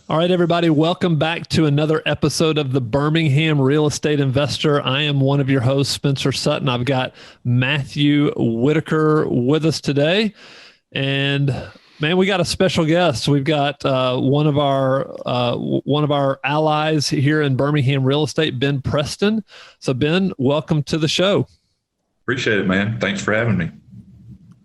All right, everybody, welcome back to another episode of the Birmingham Real Estate Investor. I am one of your hosts, Spencer Sutton. I've got Matthew Whitaker with us today. And man, we got a special guest. We've got one of our allies here in Birmingham real estate, Ben Preston. So Ben, welcome to the show. Appreciate it, man. Thanks for having me.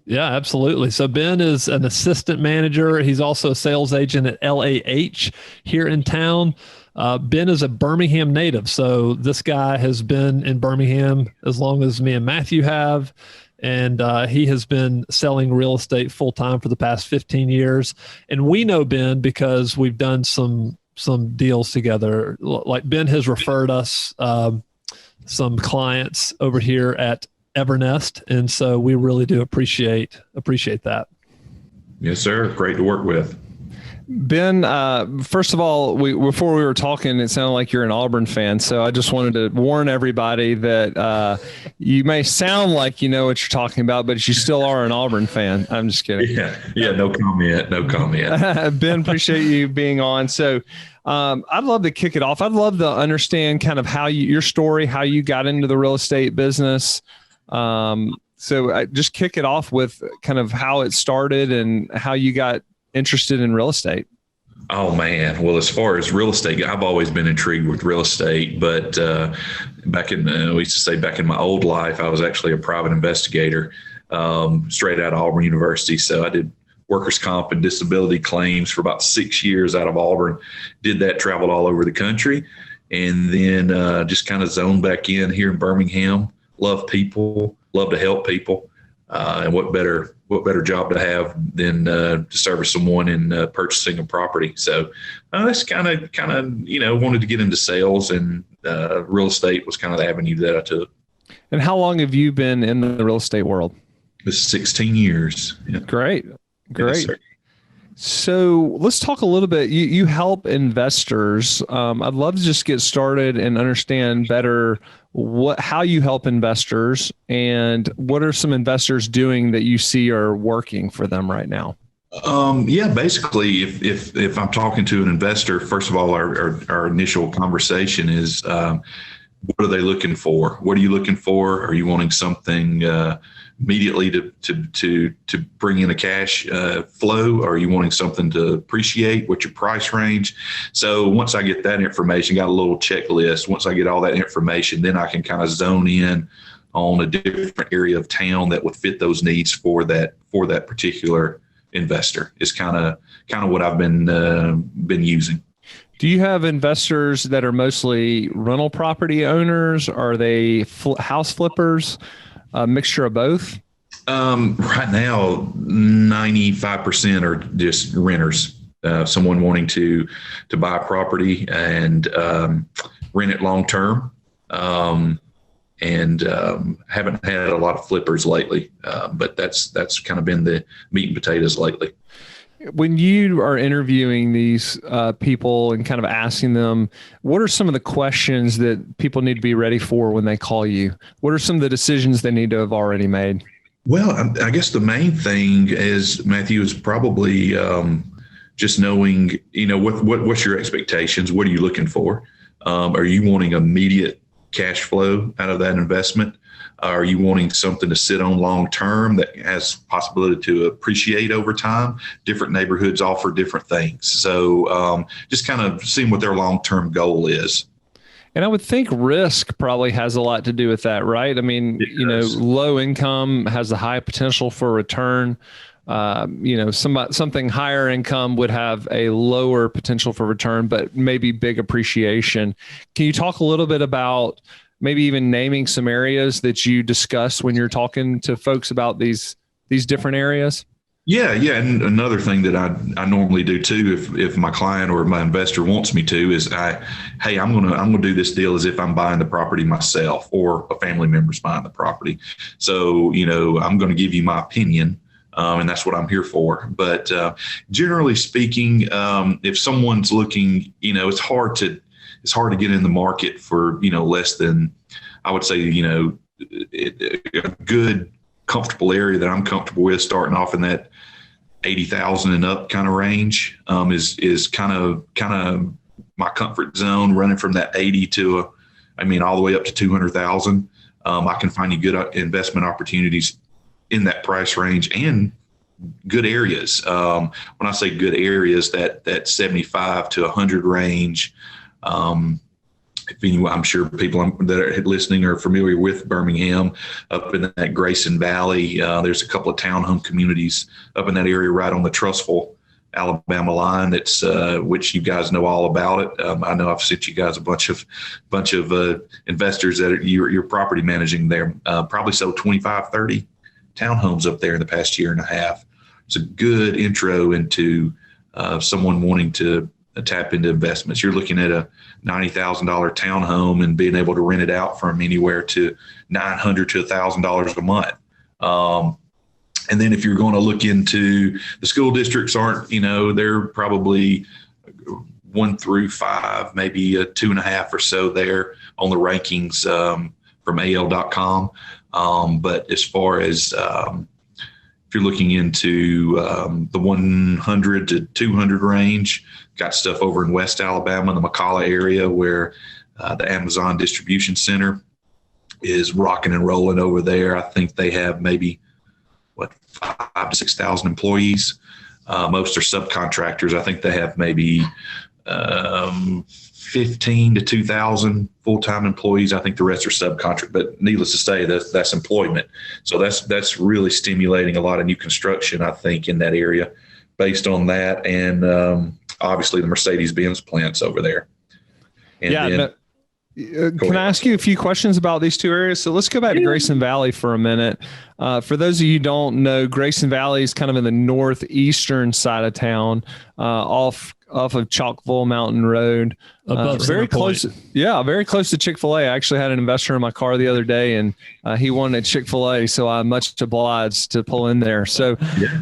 Yeah, absolutely. So Ben is an assistant manager. He's also a sales agent at LAH here in town. Ben is a Birmingham native. So this guy has been in Birmingham as long as me and Matthew have. And he has been selling real estate full time for the past 15 years. And we know Ben because we've done some deals together. Like Ben has referred us some clients over here at Evernest, and so we really do appreciate that. Yes, sir. Great to work with. Ben, first of all, before we were talking, it sounded like you're an Auburn fan. So I just wanted to warn everybody that you may sound like you know what you're talking about, but you still are an Auburn fan. I'm just kidding. Yeah. No comment. Ben, appreciate you being on. So I'd love to kick it off. I'd love to understand kind of your story, how you got into the real estate business. So I just kick it off with kind of how it started and how you got interested in real estate. Oh man. Well, as far as real estate, I've always been intrigued with real estate, but we used to say back in my old life, I was actually a private investigator, straight out of Auburn University. So I did workers' comp and disability claims for about 6 years out of Auburn, did that, traveled all over the country, and then just kind of zoned back in here in Birmingham. Love people, love to help people. And what better job to have than to service someone in purchasing a property. So that's kind of, wanted to get into sales, and real estate was kind of the avenue that I took. And how long have you been in the real estate world? It's 16 years. Yeah. Great. Yes, so let's talk a little bit. You help investors. I'd love to just get started and understand better how you help investors, and what are some investors doing that you see are working for them right now? Basically, if I'm talking to an investor, first of all, our initial conversation is, what are they looking for? What are you looking for? Are you wanting something immediately to bring in a cash flow? Or are you wanting something to appreciate? What's your price range? So once I get that information, got a little checklist. Once I get all that information, then I can kind of zone in on a different area of town that would fit those needs for that particular investor. Is kind of what I've been using. Do you have investors that are mostly rental property owners? Are they house flippers? A mixture of both? Right now, 95% are just renters. Someone wanting to buy a property and rent it long term, and haven't had a lot of flippers lately. But that's kind of been the meat and potatoes lately. When you are interviewing these people and kind of asking them, what are some of the questions that people need to be ready for when they call you? What are some of the decisions they need to have already made? Well, I guess the main thing is, Matthew, is probably just knowing, what's your expectations? What are you looking for? Are you wanting immediate cash flow out of that investment? Are you wanting something to sit on long term that has possibility to appreciate over time? Different neighborhoods offer different things. So just kind of seeing what their long term goal is. And I would think risk probably has a lot to do with that, right? I mean, low income has a high potential for return. Something higher income would have a lower potential for return, but maybe big appreciation. Can you talk a little bit about maybe even naming some areas that you discuss when you're talking to folks about these different areas? Yeah. And another thing that I normally do too, if my client or my investor wants me to, is I'm gonna do this deal as if I'm buying the property myself or a family member's buying the property. So, I'm going to give you my opinion. And that's what I'm here for. But generally speaking, if someone's looking, it's hard to get in the market for, less than, I would say, a good, comfortable area that I'm comfortable with, starting off in that 80,000 and up kind of range is kind of my comfort zone, running from that 80 to all the way up to 200,000. I can find you good investment opportunities in that price range and good areas. When I say good areas, that 75 to 100 range. I'm sure people that are listening are familiar with Birmingham. Up in that Grayson Valley, there's a couple of townhome communities up in that area right on the Trussville, Alabama line. That's which you guys know all about it. I know I've sent you guys a bunch of investors that you're property managing there. Probably sold 25, 30 townhomes up there in the past year and a half. It's a good intro into someone wanting to tap into investments. You're looking at a $90,000 townhome and being able to rent it out from anywhere to $900 to $1,000 a month. And then if you're going to look into the school districts, they're probably 1 through 5, maybe a 2.5 or so there on the rankings from AL.com. But as far as if you're looking into the 100 to 200 range, got stuff over in West Alabama, the McCalla area, where the Amazon distribution center is rocking and rolling over there. I think they have maybe 5,000 to 6,000 employees. Most are subcontractors. I think they have maybe 15 to 2,000 full-time employees. I think the rest are subcontract, but needless to say, that's employment. So that's really stimulating a lot of new construction, I think, in that area based on that. And obviously the Mercedes-Benz plants over there. And can I ask you a few questions about these two areas? So let's go back to Grayson Valley for a minute. For those of you who don't know, Grayson Valley is kind of in the northeastern side of town, off of Chalkville Mountain Road. Very close. Yeah, very close to Chick-fil-A. I actually had an investor in my car the other day, and he wanted Chick-fil-A, so I'm much obliged to pull in there. So,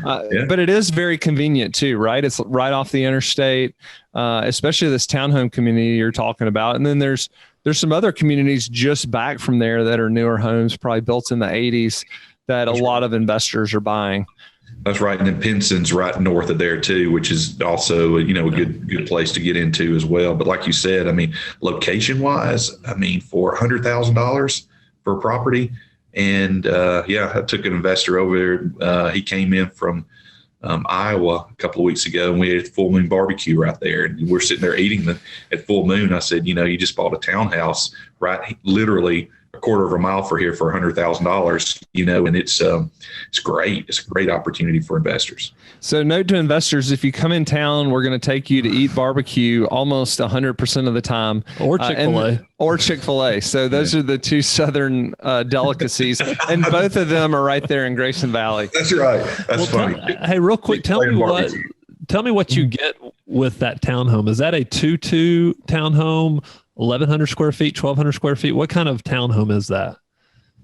but it is very convenient too, right? It's right off the interstate, especially this townhome community you're talking about. And then there's some other communities just back from there that are newer homes, probably built in the 80s, that a lot of investors are buying. That's right. And then Penson's right north of there too, which is also, a good place to get into as well. But like you said, location wise, for $100,000 for a property. And I took an investor over there. He came in from Iowa a couple of weeks ago, and we had Full Moon barbecue right there. And we're sitting there eating at Full Moon. I said, you just bought a townhouse, right? Literally a quarter of a mile for here for $100,000, and it's great. It's a great opportunity for investors. So note to investors, if you come in town, we're going to take you to eat barbecue almost 100% of the time. Or Chick-fil-A. Or Chick-fil-A. So those are the two Southern delicacies. And both of them are right there in Grayson Valley. That's right. That's funny. Hey, real quick, tell me what you get with that townhome. Is that a 2-2 townhome? 1,100 square feet, 1,200 square feet. What kind of townhome is that?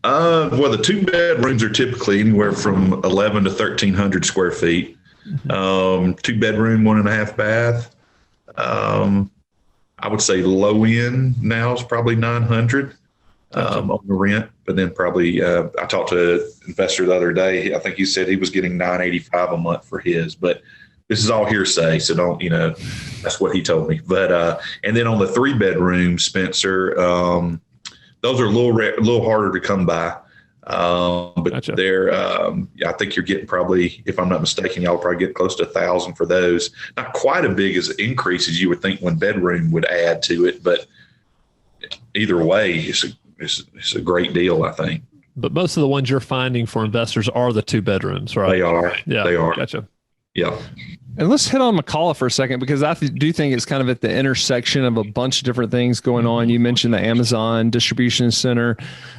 Well, the 2 bedrooms are typically anywhere from 1,100 to 1,300 square feet. 2 bedroom, 1.5 bath. I would say low end now is probably 900 on the rent, but then probably I talked to an investor the other day. I think he said he was getting $985 a month for his, but this is all hearsay, so don't, that's what he told me. But and then on the 3 bedroom, Spencer, those are a little harder to come by. But gotcha. They're, I think you're getting probably, if I'm not mistaken, y'all probably get close to 1,000 for those. Not quite a big as increase as you would think one bedroom would add to it, but either way, it's a great deal, I think. But most of the ones you're finding for investors are the 2 bedrooms, right? They are. Yeah, they are. Gotcha. Yeah. And let's hit on McCalla for a second, because I do think it's kind of at the intersection of a bunch of different things going on. You mentioned the Amazon distribution center.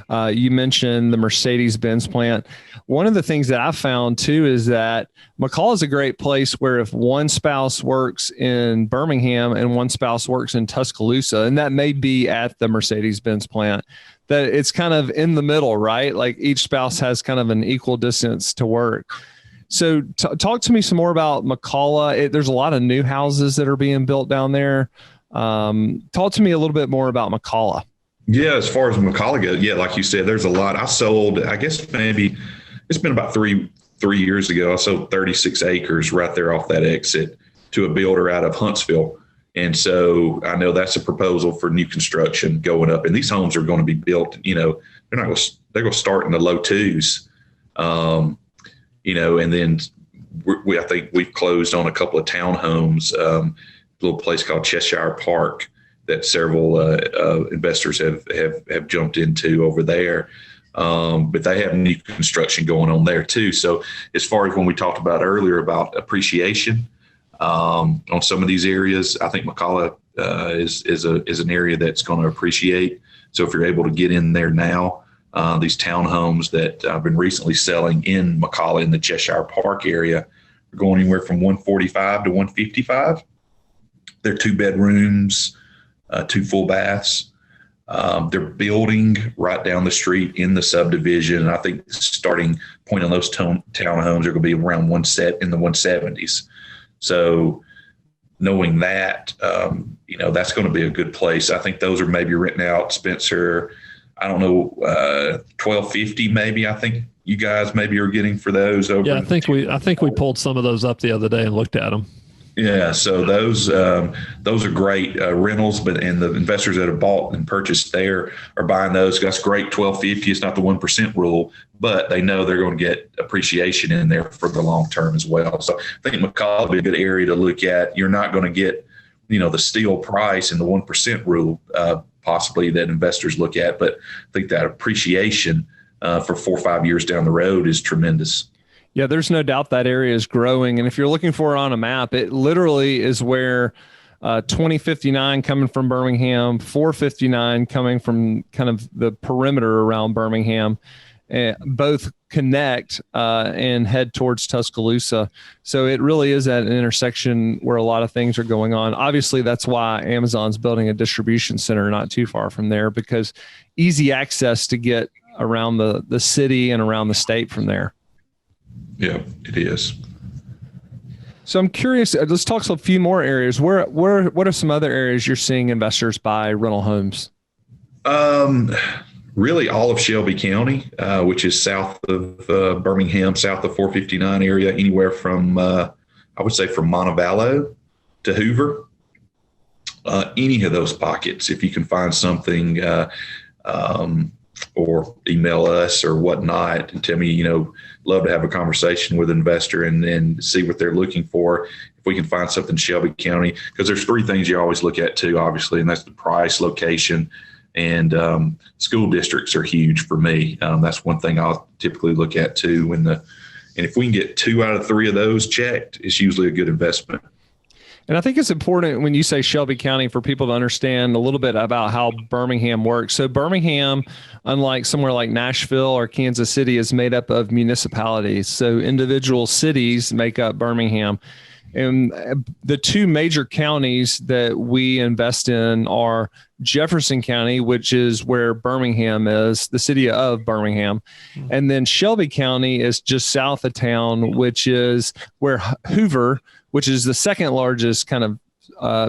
You mentioned the Mercedes-Benz plant. One of the things that I found too is that McCalla is a great place where if one spouse works in Birmingham and one spouse works in Tuscaloosa, and that may be at the Mercedes-Benz plant, that it's kind of in the middle, right? Like each spouse has kind of an equal distance to work. So talk to me some more about McCalla. There's a lot of new houses that are being built down there. Talk to me a little bit more about McCalla. Yeah, as far as McCalla goes, like you said, there's a lot. I sold, I guess maybe it's been about three 3 years ago, I sold 36 acres right there off that exit to a builder out of Huntsville. And so I know that's a proposal for new construction going up. And these homes are going to be built, they're going to start in the low twos, and then I think we've closed on a couple of townhomes, a little place called Cheshire Park that several investors have jumped into over there. But they have new construction going on there too. So as far as when we talked about earlier about appreciation on some of these areas, I think McCalla is an area that's going to appreciate. So if you're able to get in there now, these townhomes that I've been recently selling in McCalla in the Cheshire Park area are going anywhere from 145 to 155. They're 2 bedrooms, 2 full baths. They're building right down the street in the subdivision. I think the starting point on those townhomes are going to be around in the 170s. So knowing that, that's going to be a good place. I think those are maybe written out, Spencer, I don't know, $1,250 maybe. I think you guys maybe are getting for those over. Yeah, I think we pulled some of those up the other day and looked at them. Yeah, so those are great rentals, and the investors that have bought and purchased there are buying those. That's great. $1,250 is not the 1% rule, but they know they're going to get appreciation in there for the long term as well. So I think McCalla would be a good area to look at. You're not going to get, the steel price and the 1% rule possibly that investors look at, but I think that appreciation for 4 or 5 years down the road is tremendous. Yeah, there's no doubt that area is growing. And if you're looking for it on a map, it literally is where 2059 coming from Birmingham, 459 coming from kind of the perimeter around Birmingham, both connect and head towards Tuscaloosa. So it really is at an intersection where a lot of things are going on. Obviously, that's why Amazon's building a distribution center not too far from there, because easy access to get around the city and around the state from there. Yeah, it is. So I'm curious, let's talk a few more areas. What are some other areas you're seeing investors buy rental homes? Really all of Shelby County, which is south of Birmingham, south of 459 area, anywhere from, I would say from Montevallo to Hoover. Any of those pockets, if you can find something, or email us or whatnot and tell me, love to have a conversation with an investor and see what they're looking for. If we can find something in Shelby County, because there's 3 things you always look at too, obviously, and that's the price, location, and school districts are huge for me. That's one thing I'll typically look at too. And if we can get 2 out of 3 of those checked, it's usually a good investment. And I think it's important when you say Shelby County for people to understand a little bit about how Birmingham works. So Birmingham, unlike somewhere like Nashville or Kansas City, is made up of municipalities. So individual cities make up Birmingham. And the 2 major counties that we invest in are Jefferson County, which is where Birmingham is, the city of Birmingham. And then Shelby County is just south of town, which is where Hoover, which is the second largest kind of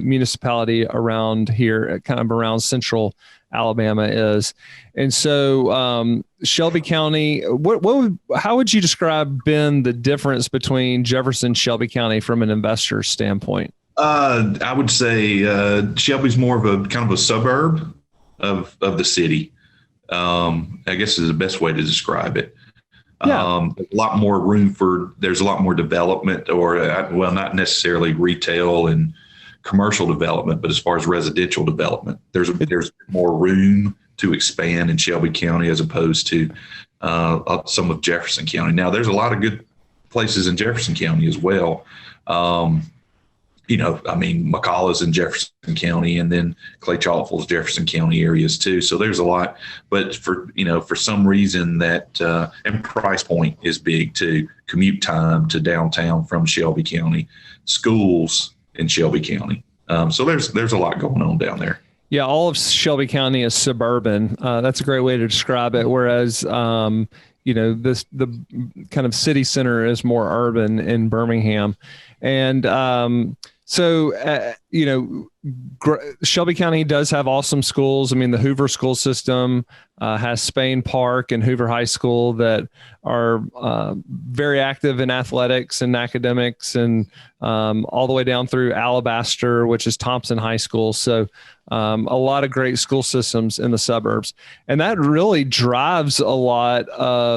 municipality around here, kind of around central Alabama is. And so Shelby County, how would you describe, Ben, the difference between Jefferson and Shelby County from an investor standpoint? I would say Shelby's more of a kind of a suburb of the city. I guess is the best way to describe it. Yeah. A lot more room there's a lot more development, or not necessarily retail and commercial development, but as far as residential development, there's more room to expand in Shelby County as opposed to some of Jefferson County. Now, there's a lot of good places in Jefferson County as well. McCalla's in Jefferson County, and then Clay Chalkful's Jefferson County areas too. So there's a lot, but for some reason that, and price point is big too, commute time to downtown from Shelby County, schools in Shelby County. So there's a lot going on down there. Yeah. All of Shelby County is suburban. That's a great way to describe it. Whereas, the kind of city center is more urban in Birmingham. And So, Shelby County does have awesome schools. I mean, the Hoover school system has Spain Park and Hoover High School that are very active in athletics and academics, and all the way down through Alabaster, which is Thompson High School. So a lot of great school systems in the suburbs. And that really drives a lot.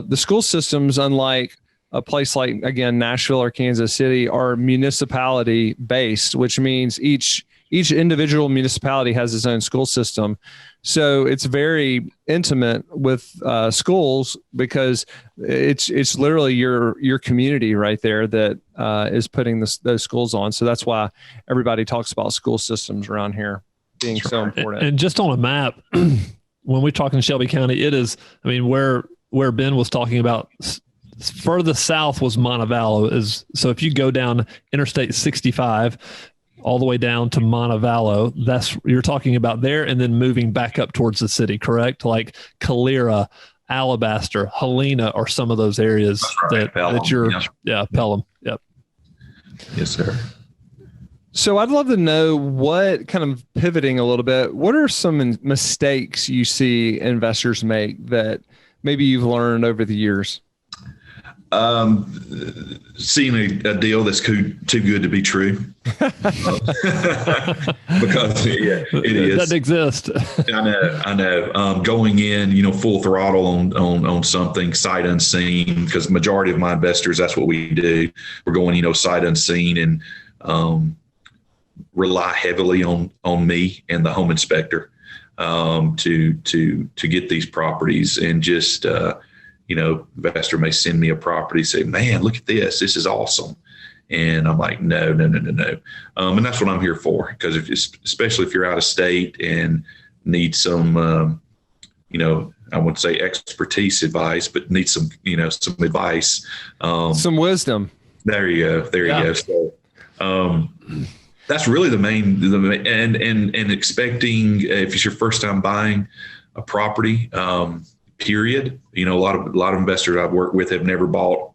The school systems, unlike a place like, again, Nashville or Kansas City, are municipality based, which means each individual municipality has its own school system. So it's very intimate with schools, because it's literally your community right there that is putting those schools on. So that's why everybody talks about school systems around here being so important. And just on a map, when we talk in Shelby County, it is, I mean, where Ben was talking about, further south was Montevallo. So if you go down Interstate 65 all the way down to Montevallo, you're talking about there, and then moving back up towards the city, correct? Like Calera, Alabaster, Helena, or some of those areas that you're, Pelham. Yep. Yes, sir. So I'd love to know, what kind of pivoting a little bit, what are some mistakes you see investors make that maybe you've learned over the years? Seeing a deal that's too good to be true. Because it is. It doesn't exist. I know. Going in, full throttle on something sight unseen, because the majority of my investors, that's what we do. We're going, sight unseen, and rely heavily on me and the home inspector to get these properties. And just investor may send me a property, say, man, look at this. This is awesome. And I'm like, no. And that's what I'm here for. Because especially if you're out of state and need some, I wouldn't say expertise advice, but need some advice. Some wisdom. There you go. So, that's really the main, and expecting, if it's your first time buying a property, period. A lot of investors I've worked with have never bought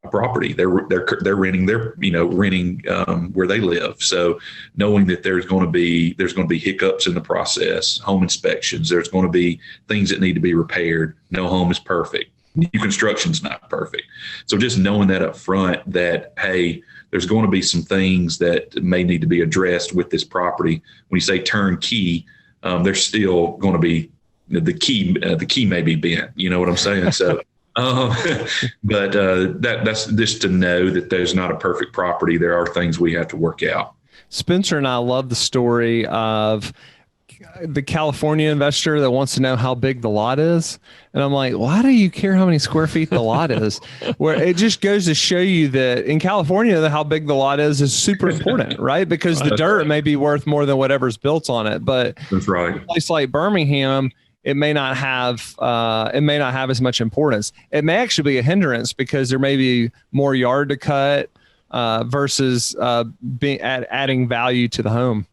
a property. They're renting renting where they live. So knowing that there's going to be hiccups in the process, home inspections, there's going to be things that need to be repaired. No home is perfect. New construction's not perfect. So just knowing that up front, that, hey, there's going to be some things that may need to be addressed with this property. When you say turnkey, there's still going to be the key may be bent. You know what I'm saying? So, but that's just to know that there's not a perfect property. There are things we have to work out. Spencer and I love the story of the California investor that wants to know how big the lot is. And I'm like, why do you care how many square feet the lot is? Where it just goes to show you that in California, how big the lot is super important, right? Because the dirt may be worth more than whatever's built on it. But that's right. A place like Birmingham, it may not have as much importance. It may actually be a hindrance, because there may be more yard to cut versus adding value to the home.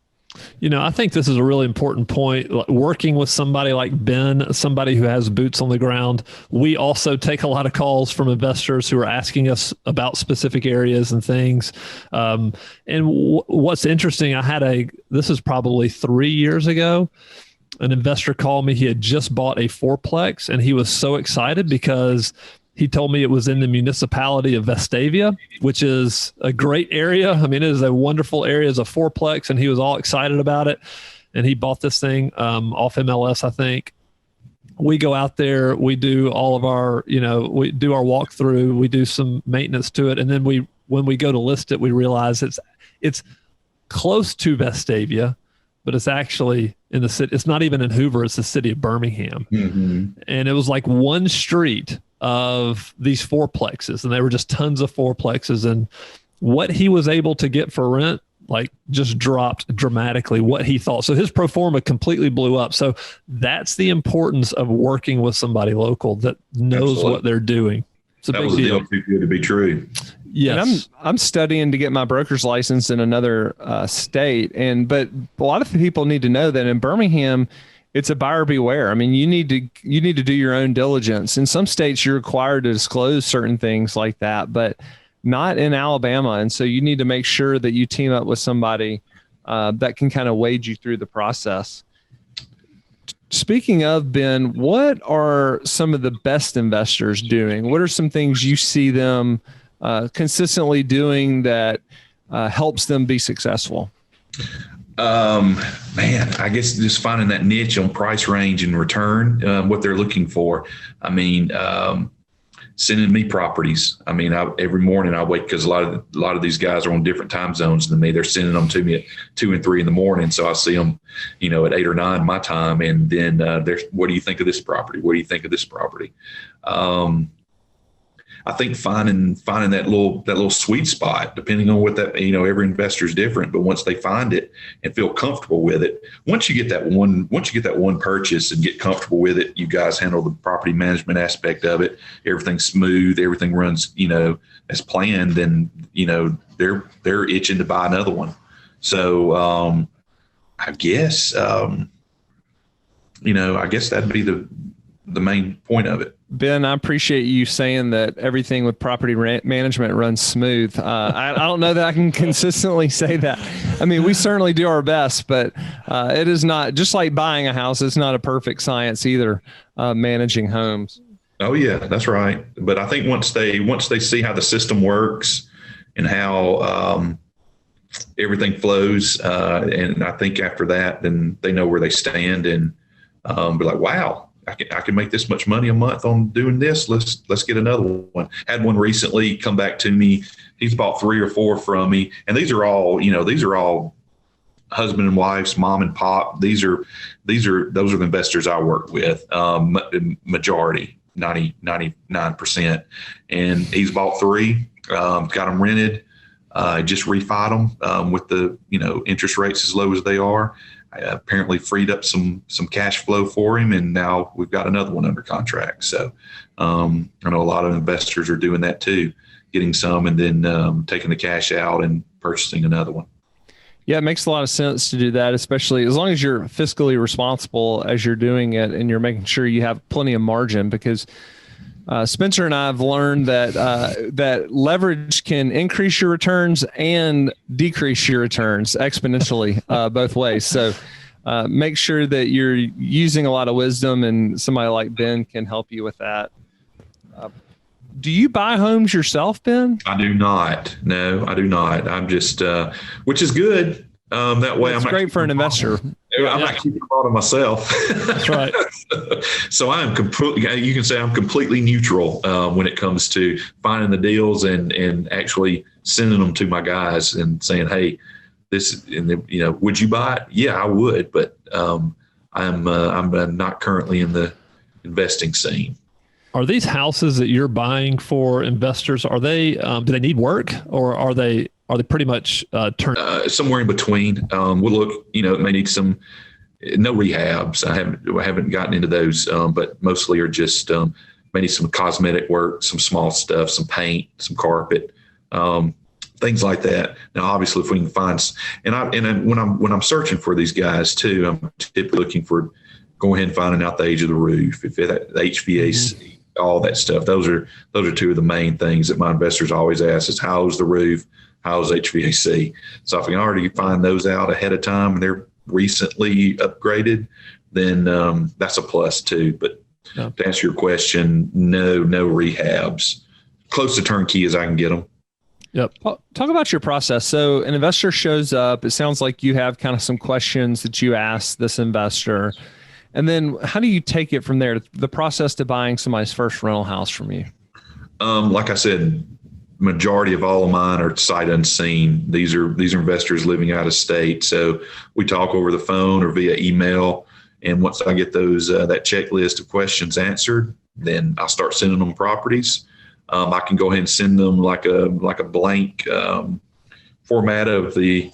I think this is a really important point. Working with somebody like Ben, somebody who has boots on the ground, we also take a lot of calls from investors who are asking us about specific areas and things. And what's interesting, this is probably 3 years ago, an investor called me. He had just bought a fourplex, and he was so excited because he told me it was in the municipality of Vestavia, which is a great area. I mean, it is a wonderful area. It's a fourplex, and he was all excited about it. And he bought this thing off MLS, I think. We go out there, we do all of our, we do our walkthrough, we do some maintenance to it. And then when we go to list it, we realize it's close to Vestavia, but it's actually in the city. It's not even in Hoover. It's the city of Birmingham. Mm-hmm. And it was like one street of these fourplexes, and they were just tons of fourplexes. And what he was able to get for rent, just dropped dramatically what he thought. So his pro forma completely blew up. So that's the importance of working with somebody local that knows Absolutely. What they're doing. It's a that big was deal. A deal too good to be true. Yes. And I'm studying to get my broker's license in another state. But a lot of people need to know that in Birmingham, it's a buyer beware. I mean, you need to do your own diligence. In some states, you're required to disclose certain things like that. But not in Alabama. And so you need to make sure that you team up with somebody that can kind of wade you through the process. Speaking of, Ben, what are some of the best investors doing? What are some things you see them consistently doing that helps them be successful? Man, I guess just finding that niche on price range and return, what they're looking for. I mean, sending me properties. I mean, every morning I wait, because a lot of these guys are on different time zones than me. They're sending them to me at 2 and 3 in the morning. So I see them, at 8 or 9 my time. And then what do you think of this property? What do you think of this property? I think finding that little sweet spot, depending on what that, every investor is different, but once they find it and feel comfortable with it, once you get that one purchase and get comfortable with it, you guys handle the property management aspect of it, everything's smooth, everything runs, as planned, then, they're itching to buy another one. So, I guess that'd be the main point of it. Ben, I appreciate you saying that everything with property management runs smooth. I don't know that I can consistently say that. I mean, we certainly do our best, but it is not, just like buying a house, it's not a perfect science either, managing homes. Oh yeah, that's right. But I think once they see how the system works and how everything flows, and I think after that, then they know where they stand and be like, wow, I can make this much money a month on doing this. Let's get another one. Had one recently come back to me. He's bought 3 or 4 from me, and these are all husband and wives, mom and pop. Those are the investors I work with. Majority, 99%, and he's bought 3. Got them rented. Just refied them with the interest rates as low as they are. I apparently freed up some cash flow for him, and now we've got another one under contract. So I know a lot of investors are doing that too, getting some and then taking the cash out and purchasing another one. Yeah, it makes a lot of sense to do that, especially as long as you're fiscally responsible as you're doing it and you're making sure you have plenty of margin, because Spencer and I have learned that leverage can increase your returns and decrease your returns exponentially both ways. So make sure that you're using a lot of wisdom, and somebody like Ben can help you with that. Do you buy homes yourself, Ben? I do not. No, I do not. I'm just, which is good. That way, it's great for an investor. I'm not keeping them all to myself. That's right. So I am you can say I'm completely neutral when it comes to finding the deals and actually sending them to my guys and saying, hey, this, and would you buy it? Yeah, I would, but I'm not currently in the investing scene. Are these houses that you're buying for investors, are they, do they need work, or are they pretty much turned? Somewhere in between. We'll look, it may need no rehabs. I haven't gotten into those, but mostly are just maybe some cosmetic work, some small stuff, some paint, some carpet, things like that. Now, obviously, if we can find, when I'm searching for these guys too, I'm typically looking for going ahead and finding out the age of the roof, if the HVAC. All that stuff. Those are 2 of the main things that my investors always ask is, how's the roof? How's HVAC? So if we can already find those out ahead of time and they're recently upgraded, then that's a plus too. But to answer your question, no rehabs. Close to turnkey as I can get them. Yep. Talk about your process. So an investor shows up. It sounds like you have kind of some questions that you ask this investor. And then how do you take it from there, the process to buying somebody's first rental house from you? Like I said, majority of all of mine are sight unseen. These are investors living out of state. So we talk over the phone or via email. And once I get those that checklist of questions answered, then I'll start sending them properties. I can go ahead and send them like a blank format of the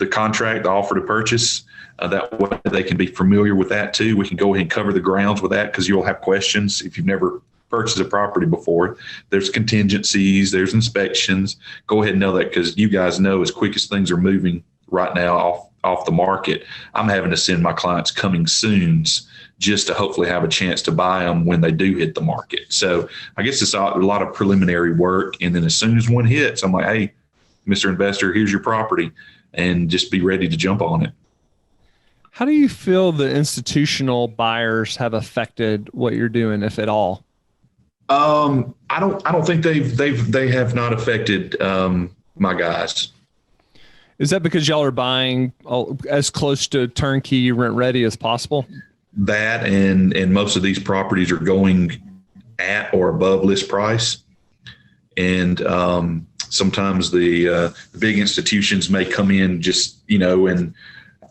contract, the offer to purchase. That way they can be familiar with that too. We can go ahead and cover the grounds with that, because you'll have questions if you've never purchased a property before. There's contingencies, there's inspections. Go ahead and know that, because you guys know as quick as things are moving right now off the market, I'm having to send my clients coming soons just to hopefully have a chance to buy them when they do hit the market. So I guess it's a lot of preliminary work. And then as soon as one hits, I'm like, hey, Mr. Investor, here's your property, and just be ready to jump on it. How do you feel the institutional buyers have affected what you're doing, if at all? I don't think they have not affected my guys. Is that because y'all are buying as close to turnkey rent ready as possible? That and most of these properties are going at or above list price, and sometimes the big institutions may come in just and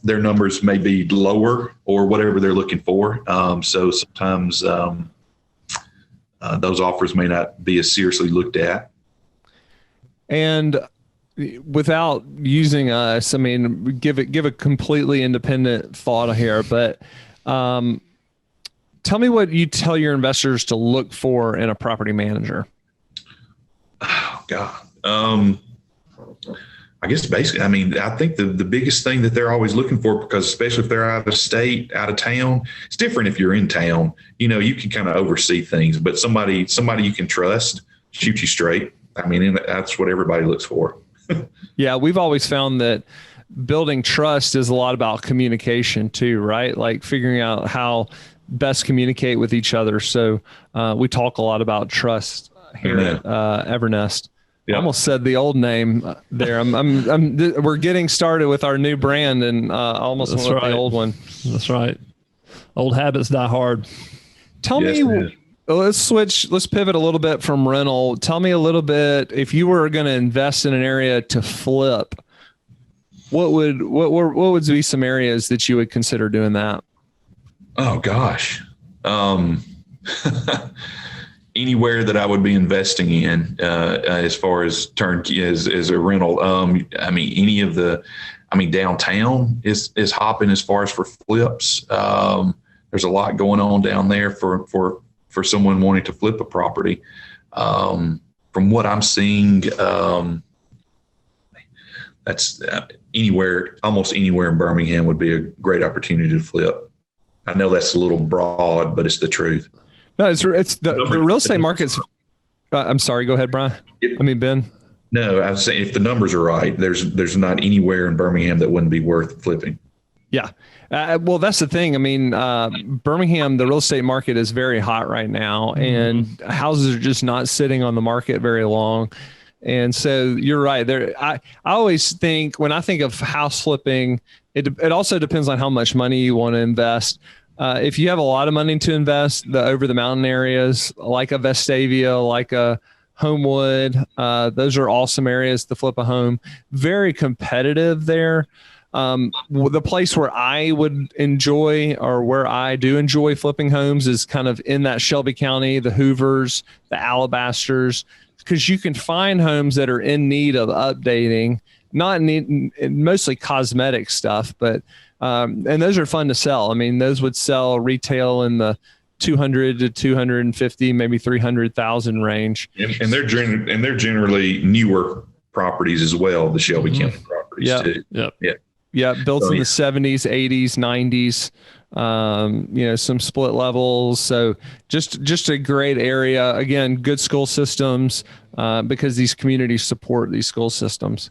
their numbers may be lower or whatever they're looking for. So sometimes those offers may not be as seriously looked at. And without using us, I mean, give a completely independent thought here, but tell me what you tell your investors to look for in a property manager. Oh, God. I guess basically, I mean, I think the biggest thing that they're always looking for, because especially if they're out of state, out of town, it's different if you're in town. You can kind of oversee things, but somebody you can trust, shoot you straight. I mean, that's what everybody looks for. Yeah, we've always found that building trust is a lot about communication too, right? Like figuring out how best communicate with each other. So we talk a lot about trust here at Evernest. Yeah. I almost said the old name there. We're getting started with our new brand, and almost went with the old one. That's right. Old habits die hard. Tell me, let's pivot a little bit from rental. Tell me a little bit, if you were going to invest in an area to flip, what would be some areas that you would consider doing that? Oh gosh. Anywhere that I would be investing in, as far as turnkey as a rental. I mean, downtown is hopping as far as for flips. There's a lot going on down there for someone wanting to flip a property. From what I'm seeing, that's almost anywhere in Birmingham would be a great opportunity to flip. I know that's a little broad, but it's the truth. No, it's the real estate market's. I'm sorry. Go ahead, Brian. Ben. No, I was saying if the numbers are right, there's not anywhere in Birmingham that wouldn't be worth flipping. Yeah. Well, that's the thing. I mean, Birmingham, the real estate market is very hot right now, and houses are just not sitting on the market very long. And so you're right there. I always think, when I think of house flipping, it also depends on how much money you want to invest. If you have a lot of money to invest, the over the mountain areas like a Vestavia, like a Homewood, those are awesome areas to flip a home. Very competitive there. The place where I would enjoy, or where I do enjoy flipping homes, is kind of in that Shelby County, the Hoovers, the Alabasters, because you can find homes that are in need of updating, mostly cosmetic stuff, but and those are fun to sell. I mean, those would sell retail in the 200 to 250, maybe 300,000 range. And they're generally newer properties as well, the Shelby County properties too. Yeah, built in the 70s, 80s, 90s. Some split levels. So just a great area. Again, good school systems, because these communities support these school systems.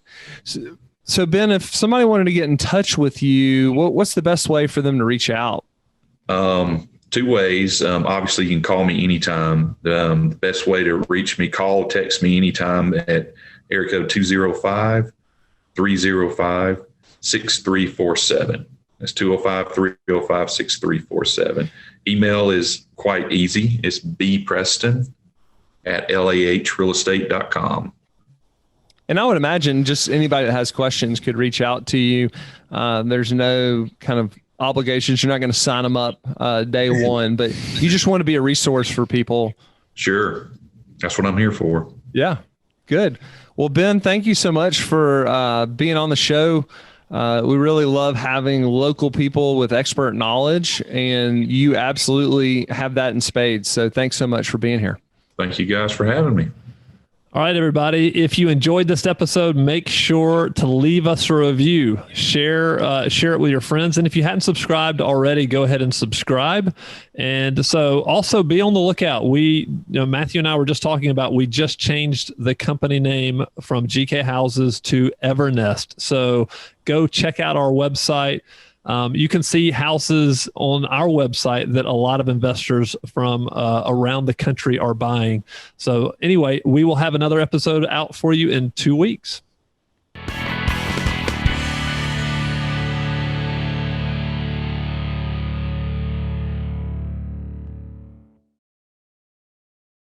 So Ben, if somebody wanted to get in touch with you, what's the best way for them to reach out? Two ways. Obviously, you can call me anytime. The best way to reach me, text me anytime at area code 205-305-6347. That's 205-305-6347. Email is quite easy. It's bpreston@lahrealestate.com. And I would imagine just anybody that has questions could reach out to you. There's no kind of obligations. You're not going to sign them up day one, but you just want to be a resource for people. Sure. That's what I'm here for. Yeah. Good. Well, Ben, thank you so much for being on the show. We really love having local people with expert knowledge, and you absolutely have that in spades. So thanks so much for being here. Thank you guys for having me. All right, everybody. If you enjoyed this episode, make sure to leave us a review. Share it with your friends. And if you hadn't subscribed already, go ahead and subscribe. And so also be on the lookout. Matthew and I were just talking about, we just changed the company name from GK Houses to Evernest. So go check out our website. You can see houses on our website that a lot of investors from around the country are buying. So anyway, we will have another episode out for you in 2 weeks.